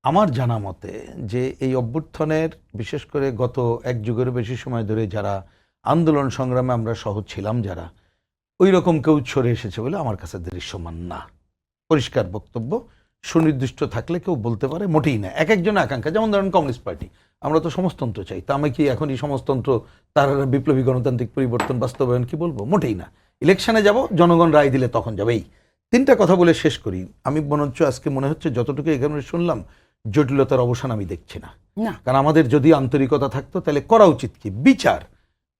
আমার জানা মতে যে এই অভ্যুত্থানের বিশেষ করে গত এক যুগের বেশি সময় ধরে যারা আন্দোলন সংগ্রামে আমরা সহজ ছিলাম, যারা ওই রকম কেউ সরে এসেছে বলে আমার কাছে দৃশ্যমান না। পরিষ্কার বক্তব্য, সুনির্দিষ্ট থাকলে কেউ বলতে পারে, মোটেই না। এক একজনের আকাঙ্ক্ষা, যেমন ধরেন কমিউনিস্ট পার্টি, আমরা তো সমাজতন্ত্র চাই, তা আমি কি এখন এই সমাজতন্ত্র তার বিপ্লবী গণতান্ত্রিক পরিবর্তন বাস্তবায়ন কি বলবো? মোটেই না। ইলেকশনে যাব, জনগণ রায় দিলে তখন যাবে। এই তিনটা কথা বলে শেষ করি। আমি মনে আজকে মনে হচ্ছে যতটুকু এখানে শুনলাম, জটিলতার অবসান আমি দেখছি না। কারণ আমাদের যদি আন্তরিকতা থাকতো তাহলে করা উচিত কি? বিচার,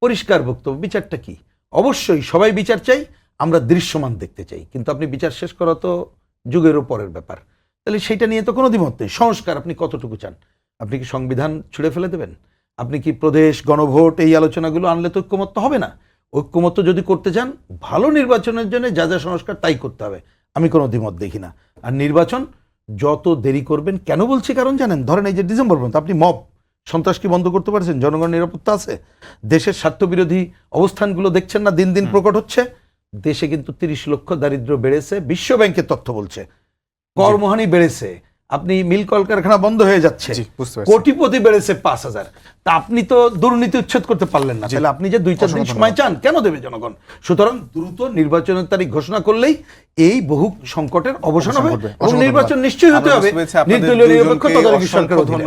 পরিষ্কার বক্তব্য। বিচারটা কি? অবশ্যই সবাই বিচার চাই, আমরা দৃশ্যমান দেখতে চাই, কিন্তু আপনি বিচার শেষ করা তো যুগেরও পরের ব্যাপার। তাহলে সেইটা নিয়ে তো কোনো দ্বিমত নেই। সংস্কার আপনি কতটুকু চান? আপনি কি সংবিধান ছুঁড়ে ফেলে দেবেন? আপনি কি প্রদেশ গণভোট এই আলোচনাগুলো আনলে তো ঐক্যমত্য হবে না। ঐক্যমত্য যদি করতে চান, ভালো নির্বাচনের জন্য যা যা সংস্কার তাই করতে হবে, আমি কোনো দ্বিমত দেখি না। আর নির্বাচন যত দেরি করবেন, কেন বলছি কারণ জানেন, ধরেন এই যে ডিসেম্বর পর্যন্ত আপনি মব সন্ত্রাস কি বন্ধ করতে পারছেন? জনগণ নিরাপত্তা আছে? দেশের স্বার্থবিরোধী অবস্থানগুলো দেখছেন না দিন দিন প্রকট হচ্ছে? দেশে কিন্তু 30 লক্ষ দারিদ্র বেড়েছে, বিশ্ব ব্যাংকের তথ্য বলছে। কর্মহানি বেড়েছে, আপনি মিল কলকারখানা বন্ধ হয়ে যাচ্ছে, কোটিপতি বেড়েছে 5000। তা আপনি তো দুর্নীতি উচ্ছেদ করতে পারলেন না, তাহলে আপনি যে 2-4 দিন সময় চান, কেন দেবে জনগণ? সুতরাং দ্রুত নির্বাচনের তারিখ ঘোষণা করলেই এই বহু সংকটের অবসান হবে এবং নির্বাচন নিশ্চয়ই হতে হবে নির্দলীয় নিরপেক্ষ তদারকি সরকার অধীনে।